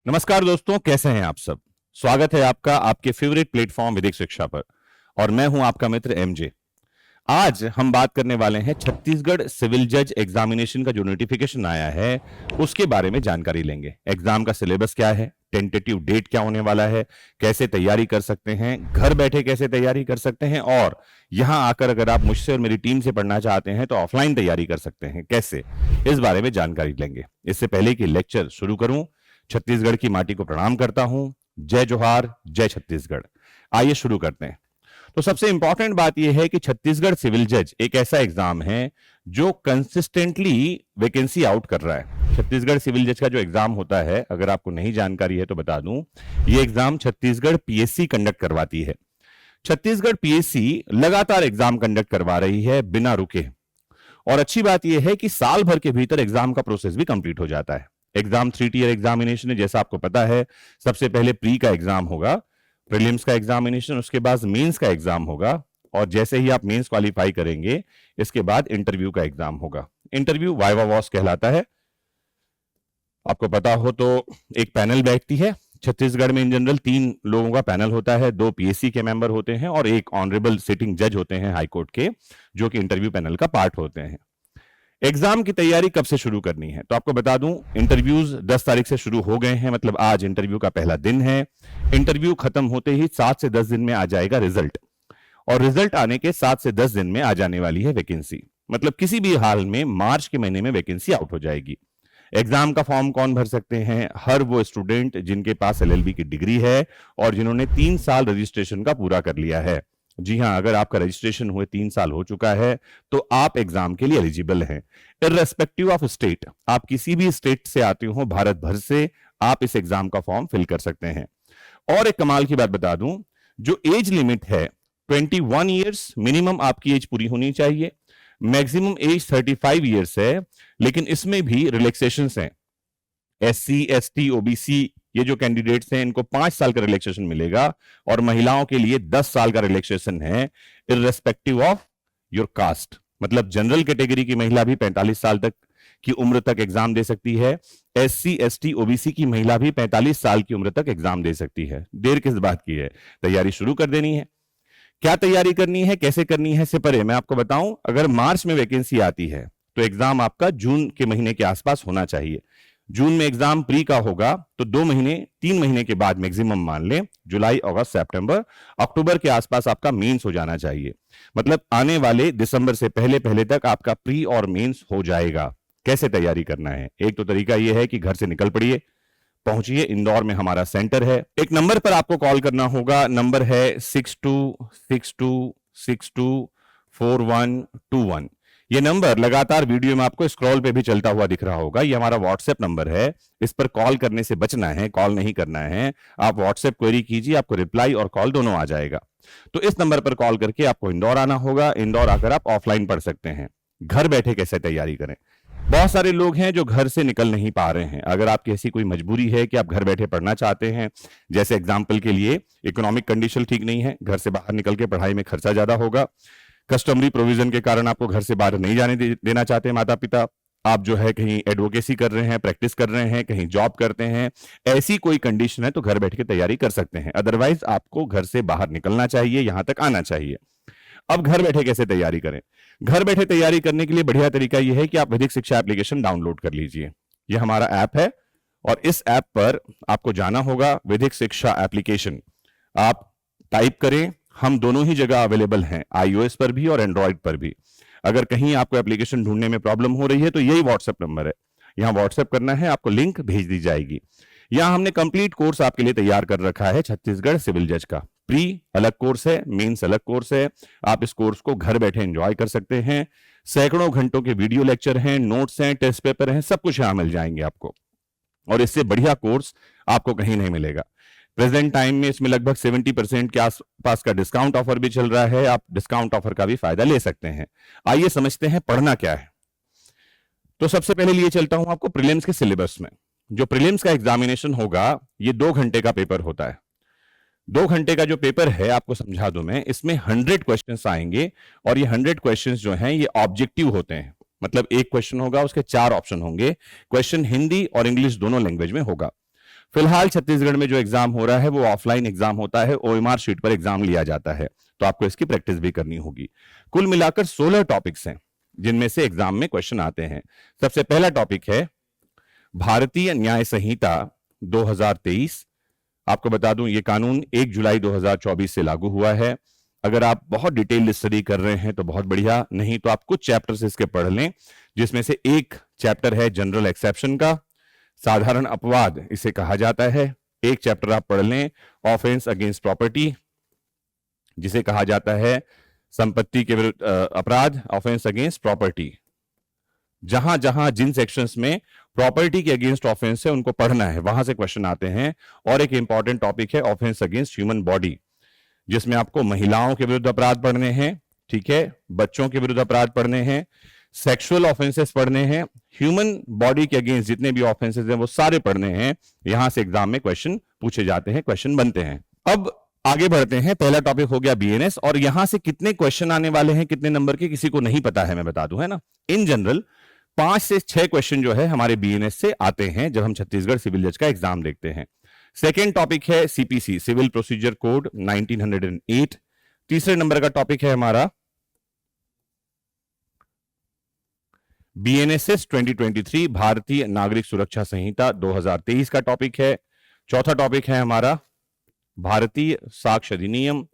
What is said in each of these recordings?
नमस्कार दोस्तों, कैसे हैं आप सब। स्वागत है आपका आपके फेवरेट प्लेटफॉर्म विधिक शिक्षा पर। और मैं हूं आपका मित्र एमजे। आज हम बात करने वाले हैं छत्तीसगढ़ सिविल जज एग्जामिनेशन का जो नोटिफिकेशन आया है उसके बारे में जानकारी लेंगे। एग्जाम का सिलेबस क्या है, टेंटेटिव डेट क्या होने वाला है, कैसे तैयारी कर सकते हैं, घर बैठे कैसे तैयारी कर सकते हैं, और यहां आकर अगर आप मुझसे और मेरी टीम से पढ़ना चाहते हैं तो ऑफलाइन तैयारी कर सकते हैं कैसे, इस बारे में जानकारी लेंगे। इससे पहले कि लेक्चर शुरू करूं, छत्तीसगढ़ की माटी को प्रणाम करता हूं। जय जोहार, जय छत्तीसगढ़। आइए शुरू करते हैं। तो सबसे इंपॉर्टेंट बात यह है कि छत्तीसगढ़ सिविल जज एक ऐसा एग्जाम है जो कंसिस्टेंटली वैकेंसी आउट कर रहा है। छत्तीसगढ़ सिविल जज का जो एग्जाम होता है, अगर आपको नहीं जानकारी है तो बता दूं, यह एग्जाम छत्तीसगढ़ पीएससी कंडक्ट करवाती है। छत्तीसगढ़ पीएससी लगातार एग्जाम कंडक्ट करवा रही है बिना रुके। और अच्छी बात यह है कि साल भर के भीतर एग्जाम का प्रोसेस भी कंप्लीट हो जाता है। एग्जाम 3 टियर एग्जामिनेशन है, जैसा आपको पता है। सबसे पहले प्री का एग्जाम होगा, प्रीलिम्स का एग्जामिनेशन, उसके बाद मेंस का एग्जाम होगा, और जैसे ही आप मेंस क्वालिफाई करेंगे इसके बाद इंटरव्यू का एग्जाम होगा। इंटरव्यू वाइवा वॉस कहलाता है। आपको पता हो तो एक पैनल बैठती है छत्तीसगढ़ में। इन जनरल 3 लोगों का पैनल होता है, 2 पीएससी के मेंबर होते हैं और एक ऑनरेबल सिटिंग जज होते हैं हाईकोर्ट के, जो कि इंटरव्यू पैनल का पार्ट होते हैं। एग्जाम की तैयारी कब से शुरू करनी है तो आपको बता दूं, इंटरव्यूज 10 तारीख से शुरू हो गए हैं, मतलब आज इंटरव्यू का पहला दिन है। इंटरव्यू खत्म होते ही 7 से 10 दिन में आ जाएगा रिजल्ट, और रिजल्ट आने के 7 से 10 दिन में आ जाने वाली है वैकेंसी। मतलब किसी भी हाल में मार्च के महीने में वैकेंसी आउट हो जाएगी। एग्जाम का फॉर्म कौन भर सकते हैं? हर वो स्टूडेंट जिनके पास एलएलबी की डिग्री है और जिन्होंने 3 साल रजिस्ट्रेशन का पूरा कर लिया है। जी हां, अगर आपका रजिस्ट्रेशन हुए 3 साल हो चुका है तो आप एग्जाम के लिए एलिजिबल हैं। इररेस्पेक्टिव ऑफ स्टेट, आप किसी भी स्टेट से आते हो भारत भर से, आप इस एग्जाम का फॉर्म फिल कर सकते हैं। और एक कमाल की बात बता दूं, जो एज लिमिट है 21 ईयर्स, मिनिमम आपकी एज पूरी होनी चाहिए। मैक्सिमम एज 35 ईयर्स है, लेकिन इसमें भी रिलैक्सेशंस हैं। एससी, एसटी, ओबीसी, ये जो कैंडिडेट्स हैं इनको 5 साल का रिलैक्सेशन मिलेगा, और महिलाओं के लिए 10 साल का रिलैक्सेशन है, इररेस्पेक्टिव ऑफ योर कास्ट। मतलब जनरल कैटेगरी की महिला भी 45 साल तक की उम्र तक एग्जाम दे सकती है। एससी, एसटी, ओबीसी की महिला भी 45 साल की उम्र तक एग्जाम दे सकती है। देर किस बात की है, तैयारी शुरू कर देनी है। क्या तैयारी करनी है, कैसे करनी है, इससे परे मैं आपको बताऊं, अगर मार्च में वैकेंसी आती है तो एग्जाम आपका जून के महीने के आसपास होना चाहिए। जून में एग्जाम प्री का होगा तो 2 महीने 3 महीने के बाद मैक्सिमम मान लें, जुलाई, अगस्त, सितंबर, अक्टूबर के आसपास आपका मेंस हो जाना चाहिए। मतलब आने वाले दिसंबर से पहले पहले तक आपका प्री और मेंस हो जाएगा। कैसे तैयारी करना है? एक तो तरीका यह है कि घर से निकल पड़िए, पहुंचिए। इंदौर में हमारा सेंटर है। एक नंबर पर आपको कॉल करना होगा, नंबर है 6262624121। ये नंबर लगातार वीडियो में आपको स्क्रॉल पे भी चलता हुआ दिख रहा होगा। ये हमारा व्हाट्सएप नंबर है। इस पर कॉल करने से बचना है, कॉल नहीं करना है। आप व्हाट्सएप क्वेरी कीजिए, आपको रिप्लाई और कॉल दोनों आ जाएगा। तो इस नंबर पर कॉल करके आपको इंदौर आना होगा। इंदौर आकर आप ऑफलाइन पढ़ सकते हैं। घर बैठे कैसे तैयारी करें? बहुत सारे लोग हैं जो घर से निकल नहीं पा रहे हैं। अगर आपकी ऐसी कोई मजबूरी है कि आप घर बैठे पढ़ना चाहते हैं, जैसे एग्जाम्पल के लिए इकोनॉमिक कंडीशन ठीक नहीं है, घर से बाहर निकल के पढ़ाई में खर्चा ज्यादा होगा, कस्टमरी प्रोविजन के कारण आपको घर से बाहर नहीं जाने देना चाहते माता पिता, आप जो है कहीं एडवोकेसी कर रहे हैं, प्रैक्टिस कर रहे हैं, कहीं जॉब करते हैं, ऐसी कोई कंडीशन है तो घर बैठ के तैयारी कर सकते हैं। अदरवाइज आपको घर से बाहर निकलना चाहिए, यहां तक आना चाहिए। अब घर बैठे कैसे तैयारी करें? घर बैठे तैयारी करने के लिए बढ़िया तरीका यह है कि आप विधिक शिक्षा एप्लीकेशन डाउनलोड कर लीजिए। यह हमारा ऐप है, और इस ऐप पर आपको जाना होगा, विधिक शिक्षा एप्लीकेशन आप टाइप करें। हम दोनों ही जगह अवेलेबल हैं, iOS पर भी और एंड्रॉइड पर भी। अगर कहीं आपको एप्लीकेशन ढूंढने में प्रॉब्लम हो रही है तो यही व्हाट्सएप नंबर है, यहां व्हाट्सएप करना है, आपको लिंक भेज दी जाएगी। यहां हमने कंप्लीट कोर्स आपके लिए तैयार कर रखा है छत्तीसगढ़ सिविल जज का। प्री अलग कोर्स है, मेंस अलग कोर्स है। आप इस कोर्स को घर बैठे एंजॉय कर सकते हैं। सैकड़ों घंटों के वीडियो लेक्चर हैं, नोट्स हैं, टेस्ट पेपर हैं, सब कुछ यहां मिल जाएंगे आपको। और इससे बढ़िया कोर्स आपको कहीं नहीं मिलेगा। प्रेजेंट टाइम में इसमें लगभग 70% के आसपास का डिस्काउंट ऑफर भी चल रहा है। आप डिस्काउंट ऑफर का भी फायदा ले सकते हैं। आइए समझते हैं पढ़ना क्या है। तो सबसे पहले लिए चलता हूं आपको प्रीलिम्स के सिलेबस में। जो प्रीलिम्स का एग्जामिनेशन होगा, ये 2 घंटे का पेपर होता है। 2 घंटे का जो पेपर है, आपको समझा दूं मैं, इसमें 100 क्वेश्चंस आएंगे, और ये 100 क्वेश्चंस जो हैं ये ऑब्जेक्टिव होते हैं। मतलब एक क्वेश्चन होगा, उसके 4 ऑप्शन होंगे। क्वेश्चन हिंदी और इंग्लिश दोनों लैंग्वेज में होगा। फिलहाल छत्तीसगढ़ में जो एग्जाम हो रहा है वो ऑफलाइन एग्जाम होता है, ओएमआर शीट पर एग्जाम लिया जाता है, तो आपको इसकी प्रैक्टिस भी करनी होगी। कुल मिलाकर 16 टॉपिक्स हैं जिनमें से एग्जाम में क्वेश्चन आते हैं। सबसे पहला टॉपिक है भारतीय न्याय संहिता 2023। आपको बता दूं ये कानून 1 जुलाई 2024 से लागू हुआ है। अगर आप बहुत डिटेल स्टडी कर रहे हैं तो बहुत बढ़िया, नहीं तो आप कुछ चैप्टर्स इसके पढ़ लें, जिसमें से एक चैप्टर है जनरल एक्सेप्शन का, साधारण अपवाद इसे कहा जाता है। एक चैप्टर आप पढ़ लें ऑफेंस अगेंस्ट प्रॉपर्टी, जिसे कहा जाता है संपत्ति के विरुद्ध अपराध, ऑफेंस अगेंस्ट प्रॉपर्टी। जहां जहां जिन सेक्शंस में प्रॉपर्टी के अगेंस्ट ऑफेंस है उनको पढ़ना है, वहां से क्वेश्चन आते हैं। और एक इंपॉर्टेंट टॉपिक है ऑफेंस अगेंस्ट ह्यूमन बॉडी, जिसमें आपको महिलाओं के विरुद्ध अपराध पढ़ने हैं, ठीक है, बच्चों के विरुद्ध अपराध पढ़ने हैं, सेक्सुअल ऑफेंसेस पढ़ने हैं, ह्यूमन बॉडी के अगेंस्ट जितने भी ऑफेंसेस हैं वो सारे पढ़ने हैं। यहां से एग्जाम में क्वेश्चन पूछे जाते हैं, क्वेश्चन बनते हैं। अब आगे बढ़ते हैं। पहला टॉपिक हो गया बीएनएस, और यहां से कितने क्वेश्चन आने वाले हैं, कितने नंबर के, किसी को नहीं पता है, मैं बता दूं, है ना। इन जनरल 5 से 6 क्वेश्चन जो है हमारे बीएनएस से आते हैं जब हम छत्तीसगढ़ सिविल जज का एग्जाम देखते हैं। सेकेंड टॉपिक है सीपीसी, सिविल प्रोसीजर कोड 1908। तीसरे नंबर का टॉपिक है हमारा बीएनएसएस 2023, भारतीय नागरिक सुरक्षा संहिता 2023 का टॉपिक है। चौथा टॉपिक है हमारा भारतीय साक्ष्य अधिनियम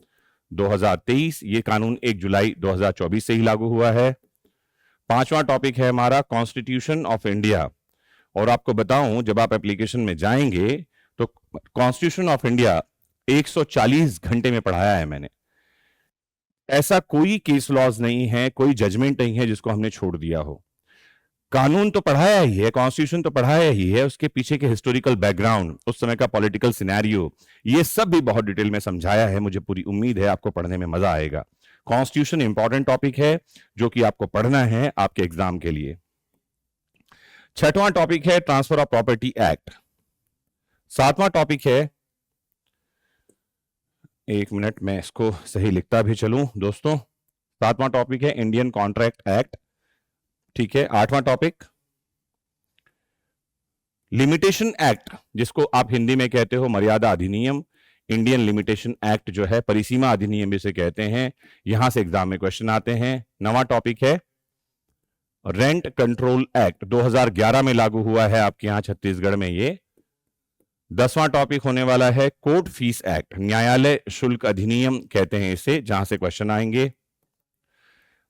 2023, ये कानून 1 जुलाई 2024 से ही लागू हुआ है। पांचवा टॉपिक है हमारा कॉन्स्टिट्यूशन ऑफ इंडिया, और आपको बताऊं जब आप एप्लीकेशन में जाएंगे तो कॉन्स्टिट्यूशन ऑफ इंडिया 140 घंटे में पढ़ाया है मैंने। ऐसा कोई केस लॉज नहीं है, कोई जजमेंट नहीं है जिसको हमने छोड़ दिया हो। कानून तो पढ़ाया ही है, कॉन्स्टिट्यूशन तो पढ़ाया ही है, उसके पीछे के हिस्टोरिकल बैकग्राउंड, उस समय का पॉलिटिकल सिनेरियो, ये सब भी बहुत डिटेल में समझाया है। मुझे पूरी उम्मीद है आपको पढ़ने में मजा आएगा। कॉन्स्टिट्यूशन इंपॉर्टेंट टॉपिक है जो कि आपको पढ़ना है आपके एग्जाम के लिए। छठवां टॉपिक है ट्रांसफर ऑफ प्रॉपर्टी एक्ट। सातवां टॉपिक है, एक मिनट मैं इसको सही लिखता भी चलूं दोस्तों, सातवां टॉपिक है इंडियन कॉन्ट्रैक्ट एक्ट, ठीक है। आठवां टॉपिक लिमिटेशन एक्ट, जिसको आप हिंदी में कहते हो मर्यादा अधिनियम, इंडियन लिमिटेशन एक्ट जो है, परिसीमा अधिनियम भी से कहते हैं। यहां से एग्जाम में क्वेश्चन आते हैं। नवा टॉपिक है रेंट कंट्रोल एक्ट, 2011 में लागू हुआ है आपके यहां छत्तीसगढ़ में ये। 10वां टॉपिक होने वाला है कोर्ट फीस एक्ट, न्यायालय शुल्क अधिनियम कहते हैं इसे, जहां से क्वेश्चन आएंगे।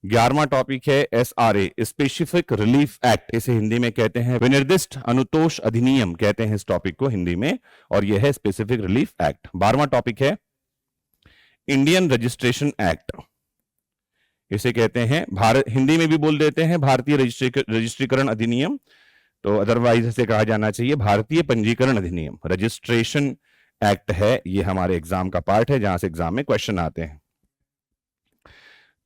11वां टॉपिक है एसआरए, स्पेसिफिक रिलीफ एक्ट, इसे हिंदी में कहते हैं विनिर्दिष्ट अनुतोष अधिनियम कहते हैं इस टॉपिक को हिंदी में, और यह है स्पेसिफिक रिलीफ एक्ट। 12वां टॉपिक है इंडियन रजिस्ट्रेशन एक्ट, इसे कहते हैं भारत, हिंदी में भी बोल देते हैं भारतीय रजिस्ट्रीकरण अधिनियम, तो अदरवाइज इसे कहा जाना चाहिए भारतीय पंजीकरण अधिनियम। रजिस्ट्रेशन एक्ट है, ये हमारे एग्जाम का पार्ट है जहां से एग्जाम में क्वेश्चन आते हैं।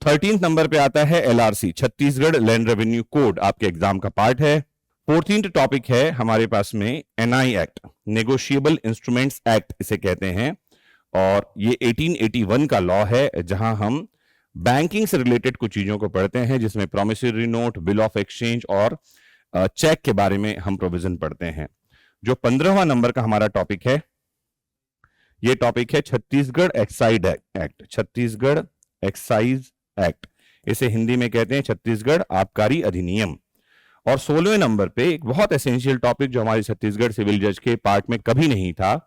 13 नंबर पे आता है LRC, Chhattisgarh land revenue code, आपके एग्जाम का पार्ट है। 14th टॉपिक है हमारे पास में NI act, negotiable instruments act इसे कहते हैं, और ये 1881 का लॉ है जहां हम बैंकिंग से रिलेटेड कुछ चीजों को पढ़ते हैं, जिसमें promissory note, bill of exchange और चेक के बारे में हम प्रोविजन पढ़ते हैं। जो 15वां नंबर का हमारा टॉपिक है, ये टॉपिक है Chhattisgarh excise act, Chhattisgarh excise act, इसे हिंदी में कहते हैं छत्तीसगढ़ आबकारी अधिनियम। और 16वें नंबर पे एक बहुत एसेंशियल टॉपिक जो हमारे छत्तीसगढ़ सिविल जज के पार्ट में कभी नहीं था,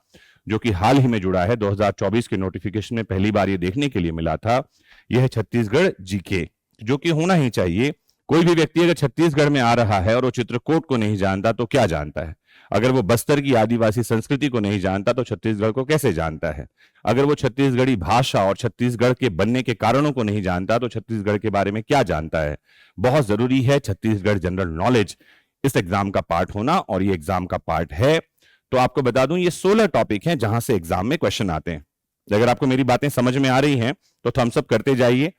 जो कि हाल ही में जुड़ा है, 2024 के नोटिफिकेशन में पहली बार ये देखने के लिए मिला था, यह है छत्तीसगढ़ जीके, जो कि होना ही चाहिए। कोई भी व्यक्ति अगर छत्तीसगढ़ में आ रहा है और वो चित्रकूट को नहीं जानता तो क्या जानता है? अगर वो बस्तर की आदिवासी संस्कृति को नहीं जानता तो छत्तीसगढ़ को कैसे जानता है? अगर वो छत्तीसगढ़ी भाषा और छत्तीसगढ़ के बनने के कारणों को नहीं जानता तो छत्तीसगढ़ के बारे में क्या जानता है? बहुत जरूरी है छत्तीसगढ़ जनरल नॉलेज इस एग्जाम का पार्ट होना, और ये एग्जाम का पार्ट है। तो आपको बता दूं ये 16 टॉपिक हैं जहां से एग्जाम में क्वेश्चन आते हैं। अगर आपको मेरी बातें समझ में आ रही हैं तो थम्स अप करते जाइए,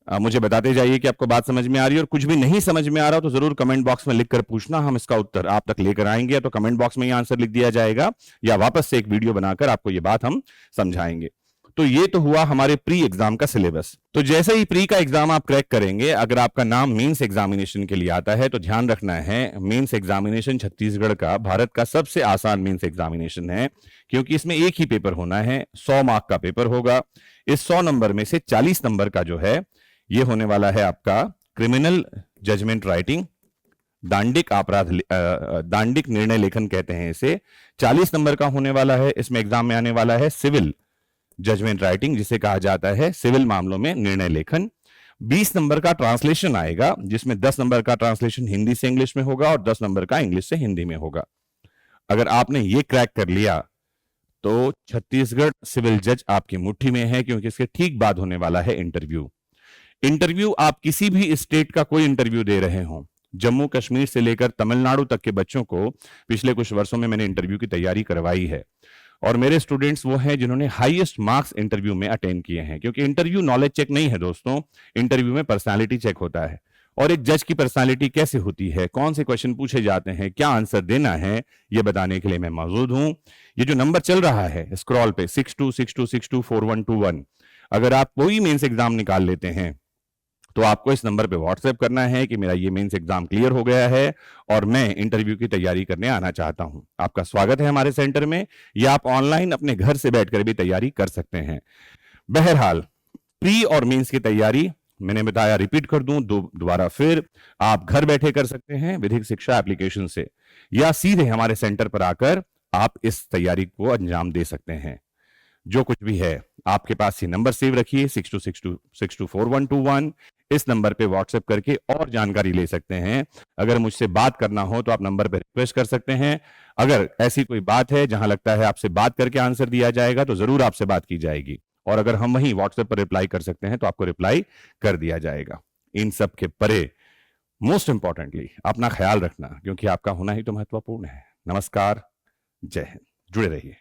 मुझे बताते जाइए कि आपको बात समझ में आ रही है, और कुछ भी नहीं समझ में आ रहा तो जरूर कमेंट बॉक्स में लिखकर पूछना, हम इसका उत्तर आप तक लेकर आएंगे। तो कमेंट बॉक्स में ये आंसर लिख दिया जाएगा या वापस से एक वीडियो बनाकर आपको ये बात हम समझाएंगे। तो ये तो हुआ हमारे प्री एग्जाम का सिलेबस। तो जैसे ही प्री का एग्जाम आप क्रैक करेंगे, अगर आपका नाम मेंस एग्जामिनेशन के लिए आता है तो ध्यान रखना है, मेंस एग्जामिनेशन छत्तीसगढ़ का भारत का सबसे आसान मेंस एग्जामिनेशन है, क्योंकि इसमें एक ही पेपर होना है, 100 मार्क का पेपर होगा। इस 100 नंबर में से 40 नंबर का जो है ये होने वाला है आपका क्रिमिनल जजमेंट राइटिंग, दांडिक निर्णय लेखन कहते हैं इसे। 40 नंबर का होने वाला है, इसमें एग्जाम में आने वाला है सिविल जजमेंट राइटिंग, जिसे कहा जाता है सिविल मामलों में निर्णय लेखन। 20 नंबर का ट्रांसलेशन आएगा, जिसमें 10 नंबर का ट्रांसलेशन हिंदी से इंग्लिश में होगा और 10 नंबर का इंग्लिश से हिंदी में होगा। अगर आपने ये क्रैक कर लिया तो छत्तीसगढ़ सिविल जज आपकी मुट्ठी में है, क्योंकि इसके ठीक बाद होने वाला है इंटरव्यू। इंटरव्यू आप किसी भी स्टेट का कोई इंटरव्यू दे रहे हो, जम्मू कश्मीर से लेकर तमिलनाडु तक के बच्चों को पिछले कुछ वर्षों में मैंने इंटरव्यू की तैयारी करवाई है, और मेरे स्टूडेंट्स वो हैं जिन्होंने हाईएस्ट मार्क्स इंटरव्यू में अटेन किए हैं। क्योंकि इंटरव्यू नॉलेज चेक नहीं है दोस्तों, इंटरव्यू में पर्सनालिटी चेक होता है। और एक जज की पर्सनालिटी कैसे होती है, कौन से क्वेश्चन पूछे जाते हैं, क्या आंसर देना है, ये बताने के लिए मैं मौजूद हूं। ये जो नंबर चल रहा है स्क्रॉल पे 6262624121, अगर आप कोई मेंस एग्जाम निकाल लेते हैं तो आपको इस नंबर पे व्हाट्सएप करना है कि मेरा ये मेंस एग्जाम क्लियर हो गया है और मैं इंटरव्यू की तैयारी करने आना चाहता हूं। आपका स्वागत है हमारे सेंटर में, या आप ऑनलाइन अपने घर से बैठकर भी तैयारी कर सकते हैं। बहरहाल प्री और मेंस की तैयारी मैंने बताया, रिपीट कर दूं दोबारा फिर, आप घर बैठे कर सकते हैं विधिक शिक्षा एप्लीकेशन से, या सीधे हमारे सेंटर पर आकर आप इस तैयारी को अंजाम दे सकते हैं। जो कुछ भी है आपके पास ये नंबर सेव रखिए 6262624121। इस नंबर पे व्हाट्सएप करके और जानकारी ले सकते हैं। अगर मुझसे बात करना हो तो आप नंबर पे रिक्वेस्ट कर सकते हैं। अगर ऐसी कोई बात है जहां लगता है आपसे बात करके आंसर दिया जाएगा तो जरूर आपसे बात की जाएगी, और अगर हम वहीं व्हाट्सएप पर रिप्लाई कर सकते हैं तो आपको रिप्लाई कर दिया जाएगा। इन सब के परे मोस्ट इंपॉर्टेंटली अपना ख्याल रखना, क्योंकि आपका होना ही तो महत्वपूर्ण है। नमस्कार, जय हिंद, जुड़े रहिए।